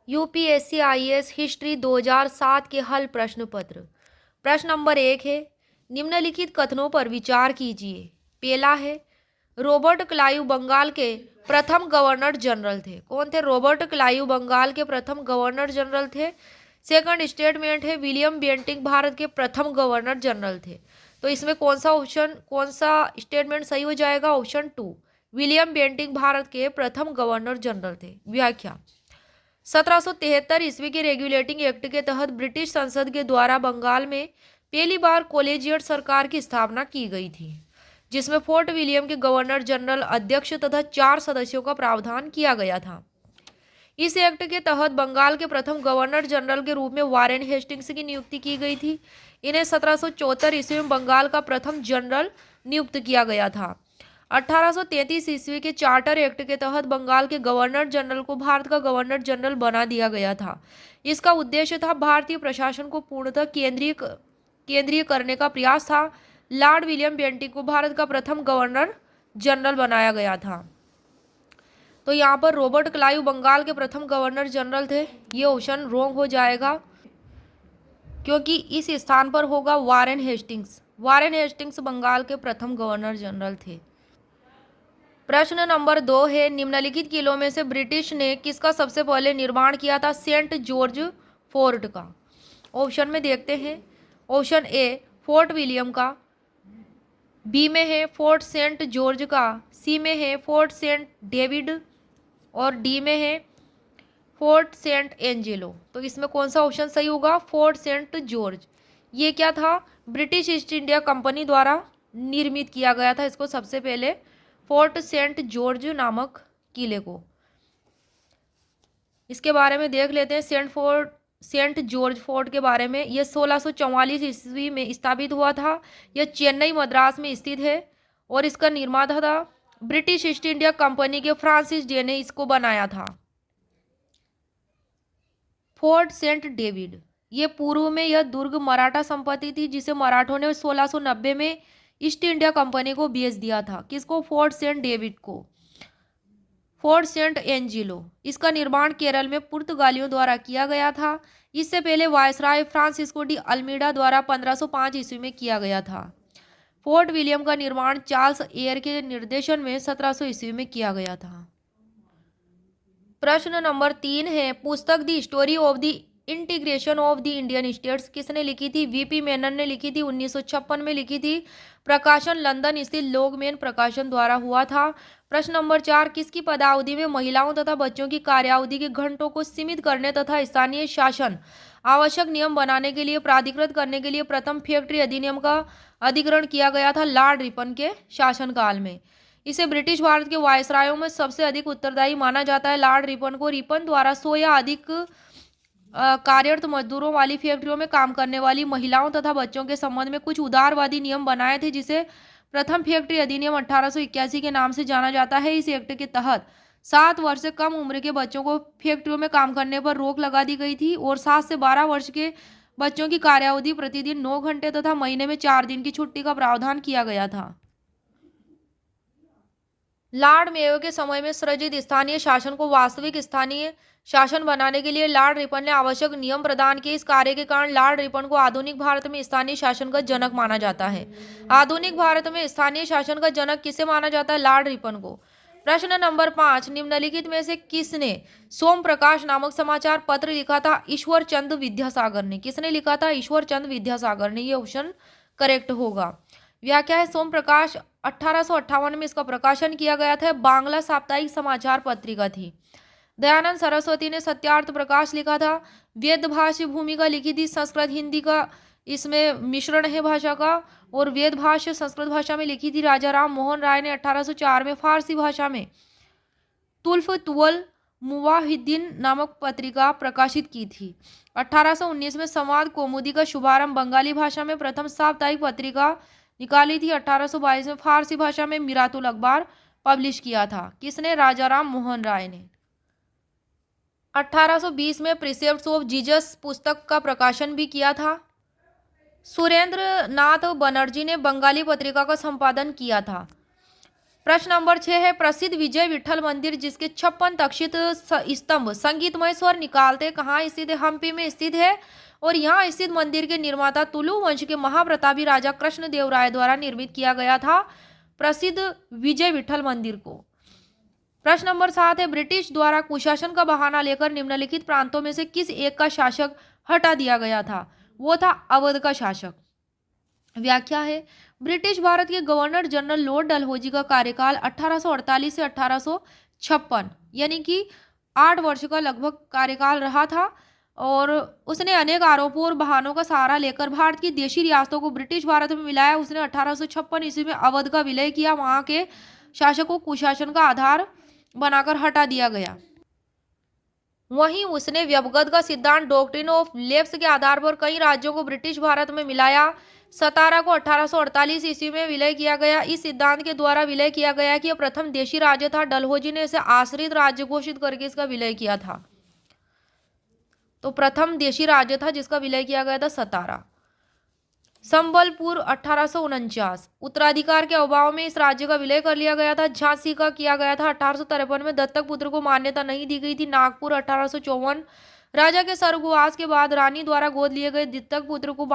UPSC IAS history 2007 के हल प्रश्न पत्र। प्रश्न नंबर 1 है, निम्नलिखित कथनों पर विचार कीजिए। पहला है, रॉबर्ट क्लाइव बंगाल के प्रथम गवर्नर जनरल थे। कौन थे? रॉबर्ट क्लाइव बंगाल के प्रथम गवर्नर जनरल थे। सेकंड स्टेटमेंट है, विलियम बेंटिंक भारत के प्रथम गवर्नर जनरल थे। तो इसमें कौन सा स्टेटमेंट सही हो जाएगा? ऑप्शन 2, विलियम बेंटिंक भारत के प्रथम गवर्नर जनरल थे। व्याख्या, 1773 ईस्वी के रेगुलेटिंग एक्ट के तहत ब्रिटिश संसद के द्वारा बंगाल में पहली बार कॉलेजिएट सरकार की स्थापना की गई थी, जिसमें फोर्ट विलियम के गवर्नर जनरल अध्यक्ष तथा 4 सदस्यों का प्रावधान किया गया था। इस एक्ट के तहत बंगाल के प्रथम गवर्नर जनरल के रूप में वारेन हेस्टिंग्स की नियुक्ति की गई थी। इन्हें 1774 ईस्वी में बंगाल का प्रथम जनरल नियुक्त किया गया था। 1833 ईस्वी के चार्टर एक्ट के तहत बंगाल के गवर्नर जनरल को भारत का गवर्नर जनरल बना दिया गया था। इसका उद्देश्य था भारतीय प्रशासन को पूर्णतः केंद्रीय करने का प्रयास था। लॉर्ड विलियम बेंटिंक को भारत का प्रथम गवर्नर जनरल बनाया गया था। तो यहाँ पर रॉबर्ट क्लाइव बंगाल के प्रथम गवर्नर जनरल थे। ये ऑप्शन रॉन्ग हो जाएगा, क्योंकि इस स्थान पर होगा Warren Hastings. Warren Hastings Bengal के प्रथम गवर्नर जनरल थे। प्रश्न नंबर 2 है, निम्नलिखित किलों में से ब्रिटिश ने किसका सबसे पहले निर्माण किया था? सेंट जॉर्ज फोर्ट का। ऑप्शन में देखते हैं। ऑप्शन ए, फोर्ट विलियम का। बी में है फोर्ट सेंट जॉर्ज का। सी में है फोर्ट सेंट डेविड। और डी में है फोर्ट सेंट एंजेलो। तो इसमें कौन सा ऑप्शन सही होगा? Fort Saint George. ये क्या था? ब्रिटिश ईस्ट इंडिया कंपनी द्वारा निर्मित किया गया था इसको सबसे पहले, फोर्ट सेंट जॉर्ज नामक किले को। इसके बारे में देख लेते हैं। सेंट जॉर्ज फोर्ट के बारे में, यह 1644 ईस्वी में स्थापित हुआ था। यह चेन्नई मद्रास में स्थित है और इसका निर्माता था ब्रिटिश ईस्ट इंडिया कंपनी के फ्रांसिस डे ने इसको बनाया था। फोर्ट सेंट डेविड, ये पूर्व में यह दुर्ग मराठा संपत्ति थी, जिसे मराठों ने 1690 में ईस्ट इंडिया कंपनी को बेच दिया था। किसको? फोर्ट सेंट डेविड को। फोर्ट सेंट एंजिलो, इसका निर्माण केरल में पुर्तगालियों द्वारा किया गया था। इससे पहले वायसराय फ्रांसिस्को डी अल्मीडा द्वारा 1505 ईस्वी में किया गया था। फोर्ट विलियम का निर्माण चार्ल्स एयर के निर्देशन में 1700 ईस्वी में किया गया था। प्रश्न नंबर 3 है, पुस्तक the story of the integration of the Indian states किसने लिखी थी? वीपी मेनन ने लिखी थी, 1956 में लिखी थी। प्रकाशन लंदन स्थित लोकमेन प्रकाशन द्वारा हुआ था। प्रश्न नंबर 4, किसकी पदावधि में महिलाओं तथा बच्चों की कार्यावधि के घंटों को सीमित करने तथा स्थानीय शासन आवश्यक नियम बनाने के लिए प्राधिकृत करने के लिए प्रथम फैक्ट्री अधिनियम का अधिग्रहण किया गया था? लॉर्ड रिपन के शासनकाल में। इसे ब्रिटिश भारत के वायसरायों में सबसे अधिक उत्तरदायी माना जाता है। लॉर्ड रिपन को रिपन द्वारा 100 या अधिक कार्यरत मजदूरों वाली फैक्ट्रियों में काम करने वाली महिलाओं तथा बच्चों के संबंध में कुछ उदारवादी नियम बनाए थे, जिसे प्रथम फैक्ट्री अधिनियम 1881 के नाम से जाना जाता है। इस एक्ट के तहत 7 वर्ष से कम उम्र के बच्चों को फैक्ट्रियों में काम करने पर रोक लगा दी गई थी और 7 से 12 वर्ष के बच्चों की कार्यावधि प्रतिदिन 9 घंटे तथा महीने में 4 दिन की छुट्टी का प्रावधान किया गया था। लॉर्ड मेयो के समय में सृजित स्थानीय शासन को वास्तविक स्थानीय शासन बनाने के लिए लॉर्ड रिपन ने आवश्यक नियम प्रदान किए। इस कार्य के कारण लॉर्ड रिपन को आधुनिक भारत में स्थानीय शासन का जनक माना जाता है। आधुनिक भारत में स्थानीय शासन का जनक किसे माना जाता है? लॉर्ड रिपन को। प्रश्न नंबर 5, निम्नलिखित में से किसने सोम प्रकाश नामक समाचार पत्र लिखा था? ईश्वर चंद विद्यासागर ने। किसने लिखा था? ईश्वर चंद विद्यासागर ने। ये ऑप्शन करेक्ट होगा। व्याख्या है, सोम प्रकाश 1858 में इसका प्रकाशन किया गया था। बांग्ला साप्ताहिक समाचार पत्रिका थी। दयानंद सरस्वती ने सत्यार्थ प्रकाश लिखा था। वेद भाष्य भूमिका लिखी थी। संस्कृत हिंदी का इसमें मिश्रण है भाषा का, और वेद भाष्य संस्कृत भाषा में लिखी थी राजा राम मोहन राय ने। 1804 में फारसी भाषा में तुल्फ तुवल मुवाहिद्दीन नामक पत्रिका प्रकाशित की थी। 1819 में संवाद कौमुदी का शुभारंभ बंगाली भाषा में प्रथम साप्ताहिक पत्रिका निकाली थी। 1822 में फारसी भाषा में मिरातुल अखबार पब्लिश किया था। किसने? राजा राम मोहन राय ने। 1820 में प्रिसेप्ट्स ऑफ जीसस पुस्तक का प्रकाशन भी किया था। सुरेंद्र नाथ बनर्जी ने बंगाली पत्रिका का संपादन किया था। प्रश्न नंबर 6 है प्रसिद्ध विजय विठल मंदिर जिसके 56 तक्षित स्तंभ संगीतमय स्वर निकालते कहाँ स्थित है? हम्पी में स्थित है। और यहाँ स्थित मंदिर के निर्माता तुलु वंश के महाप्रतापी राजा कृष्णदेव राय द्वारा निर्मित किया गया था प्रसिद्ध विजय विठल मंदिर को। प्रश्न नंबर 7 है ब्रिटिश द्वारा कुशासन का बहाना लेकर निम्नलिखित प्रांतों में से किस एक का शासक हटा दिया गया था? वो था अवध का शासक। व्याख्या है ब्रिटिश भारत के गवर्नर जनरल लॉर्ड डलहौजी का कार्यकाल 1848 से 1856 यानी कि 8 वर्ष का लगभग कार्यकाल रहा था और उसने अनेक आरोपों और बहानों का सहारा लेकर भारत की देशी रियासतों को ब्रिटिश भारत में मिलाया। उसने 1856 ईस्वी में अवध का विलय किया। वहां के शासक को कुशासन का आधार बनाकर हटा दिया गया। वहीं उसने व्यवगत का सिद्धांत डॉक्ट्रिन ऑफ लेफ्ट के आधार पर कई राज्यों को ब्रिटिश भारत में मिलाया। सतारा को 1848 ईस्वी में विलय किया गया। इस सिद्धांत के द्वारा विलय किया गया कि यह प्रथम देशी राज्य था। डलहौजी ने इसे आश्रित राज्य घोषित करके इसका विलय किया था। तो प्रथम देशी राज्य था जिसका विलय किया गया था सतारा। संबलपुर 1849 उत्तराधिकार के अभाव में इस राज्य का विलय कर लिया गया था। झांसी का किया गया था 1853 में। दत्तक पुत्र को मान्यता नहीं दी गई थी। नागपुर 1854 राजा के स्वर्गवास के बाद रानी द्वारा गोद लिए गए दत्तक पुत्र को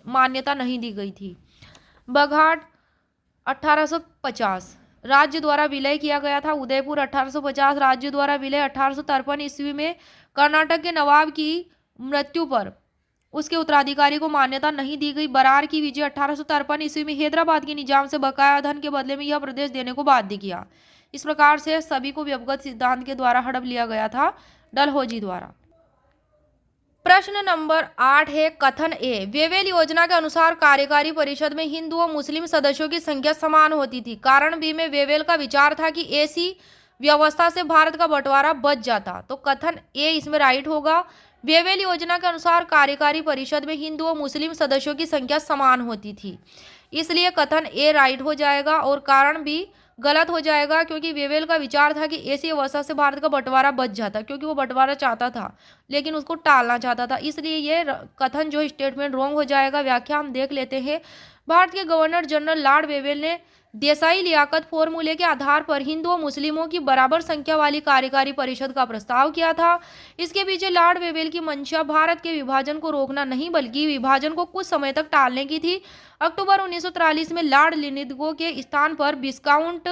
मान्यता नहीं दी गई थी। बघाट 1850 राज्य द्वारा विलय किया गया था। उदयपुर 1850 राज्य द्वारा विलय। 1853 ईस्वी में कर्नाटक के नवाब की मृत्यु पर उसके उत्तराधिकारी को मान्यता नहीं दी गई। बरार की विजय 1853 ईस्वी में हैदराबाद के निजाम से बकाया धन के बदले में यह प्रदेश देने को बाध्य किया। इस प्रकार से सभी को व्यवगत सिद्धांत के द्वारा हड़प लिया गया था डलहौजी द्वारा। प्रश्न नंबर 8 है कथन ए वेवेल योजना के अनुसार कार्यकारी परिषद में हिंदू और मुस्लिम सदस्यों की संख्या समान होती थी। कारण बी में वेवेल का विचार था कि ऐसी व्यवस्था से भारत का बंटवारा बच जाता। तो कथन ए इसमें राइट होगा। वेवेल योजना के अनुसार कार्यकारी परिषद में हिंदू और मुस्लिम सदस्यों की संख्या समान होती थी, इसलिए कथन ए राइट हो जाएगा और कारण बी गलत हो जाएगा क्योंकि वेवेल का विचार था कि ऐसी अवस्था से भारत का बंटवारा बच जाता, क्योंकि वो बंटवारा चाहता था लेकिन उसको टालना चाहता था, इसलिए ये कथन जो स्टेटमेंट रॉन्ग हो जाएगा। व्याख्या हम देख लेते हैं। भारत के गवर्नर जनरल लॉर्ड वेवेल ने देसाई लियाकत फॉर्मूले के आधार पर हिंदू और मुस्लिमों की बराबर संख्या वाली कार्यकारी परिषद का प्रस्ताव किया था। इसके पीछे लॉर्ड वेवेल की मंशा भारत के विभाजन को रोकना नहीं बल्कि विभाजन को कुछ समय तक टालने की थी। अक्टूबर 1943 में लॉर्ड लिनिथगो के स्थान पर विस्काउंट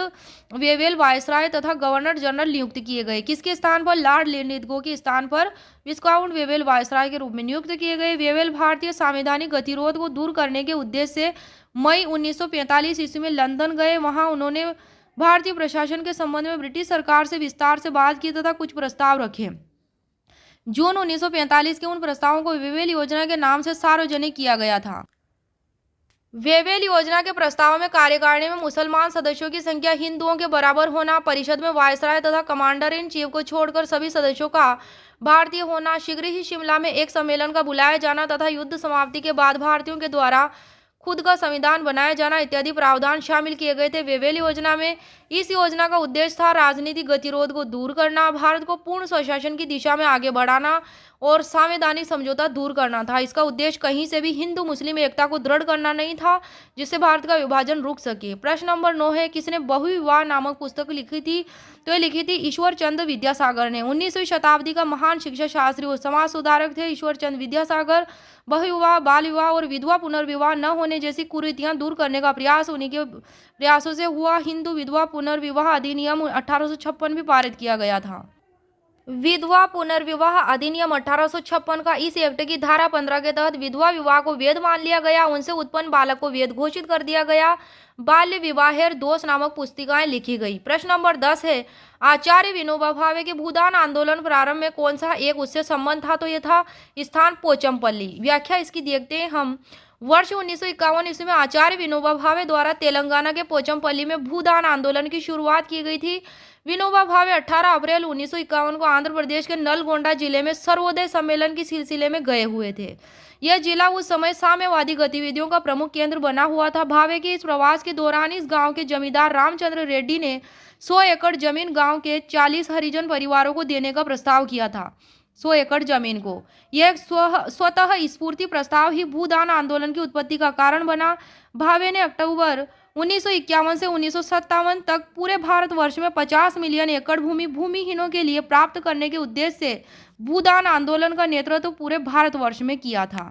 वेवेल वायसराय तथा गवर्नर जनरल नियुक्त किए गए। किसके स्थान पर? लॉर्ड लिनिथगो के स्थान पर विस्काउंट वेवेल वायसराय के रूप में नियुक्त किए गए। वेवेल भारतीय संवैधानिक गतिरोध को दूर करने के उद्देश्य से मई 1945 ईस्वी में लंदन गए। वहां उन्होंने भारतीय प्रशासन के संबंध में ब्रिटिश सरकार से विस्तार से बात की तथा कुछ प्रस्ताव रखे। जून 1945 के उन प्रस्तावों को वेवेल योजना के नाम से सार्वजनिक किया गया था। वेवेल योजना के प्रस्ताव में कार्यकारिणी में मुसलमान सदस्यों की संख्या हिंदुओं के बराबर होना, परिषद में वायसराय तथा कमांडर इन चीफ को छोड़कर सभी सदस्यों का भारतीय होना, शीघ्र ही शिमला में एक सम्मेलन का बुलाया जाना तथा युद्ध समाप्ति के बाद भारतीयों के द्वारा खुद का संविधान बनाया जाना इत्यादि प्रावधान शामिल किए गए थे वेवेल योजना में। इस योजना का उद्देश्य था राजनीतिक गतिरोध को दूर करना, भारत को पूर्ण स्वशासन की दिशा में आगे बढ़ाना और संवैधानिक समझौता दूर करना था। इसका उद्देश्य कहीं से भी हिंदू मुस्लिम एकता को दृढ़ करना नहीं था जिससे भारत का विभाजन रुक सके। प्रश्न नंबर 9 है किसने बहुविवाह नामक पुस्तक लिखी थी? तो ये लिखी थी ईश्वर चंद्र विद्यासागर ने। 19वीं शताब्दी का महान शिक्षा शास्त्री और समाज सुधारक थे ईश्वर चंद्र विद्यासागर। बहुविवाह, बाल विवाह और विधवा पुनर्विवाह न होने जैसी कुरीतियां दूर करने का प्रयास उन्हीं के प्रयासों से हुआ। हिंदू विधवा पुनर्विवाह अधिनियम 1856 भी पारित किया गया था। विधवा पुनर्विवाह अधिनियम 1856 का इस एक्ट की धारा 15 के तहत विधवा विवाह को वैध मान लिया गया। उनसे उत्पन्न बालक को वैध घोषित कर दिया गया। बाल्य विवाहेर दोष नामक पुस्तिकाएं लिखी गई। प्रश्न नंबर 10 है आचार्य विनोबा भावे के भूदान आंदोलन प्रारंभ में कौन सा एक उससे संबंध था? तो यह था स्थान पोचमपल्ली। व्याख्या इसकी देखते हैं हम। वर्ष 1951 ईस्वी में आचार्य विनोबा भावे द्वारा तेलंगाना के पोचमपल्ली में भूदान आंदोलन की शुरुआत की गई थी। विनोबा भावे 18 अप्रैल 1951 को आंध्र प्रदेश के नलगोंडा जिले में सर्वोदय सम्मेलन के सिलसिले में गए हुए थे। यह जिला उस समय साम्यवादी गतिविधियों का प्रमुख केंद्र बना हुआ था। भावे के इस प्रवास के दौरान इस गांव के जमींदार रामचंद्र रेड्डी ने 100 एकड़ जमीन गांव के 40 हरिजन परिवारों को देने का प्रस्ताव किया था। 100 एकड़ जमीन को यह स्वतः स्फूर्ति प्रस्ताव ही भूदान आंदोलन की उत्पत्ति का कारण बना। भावे ने अक्टूबर 1951 से 1957 तक पूरे भारतवर्ष में 50 मिलियन एकड़ भूमि भूमिहीनों के लिए प्राप्त करने के उद्देश्य से भूदान आंदोलन का नेतृत्व पूरे भारतवर्ष में किया था।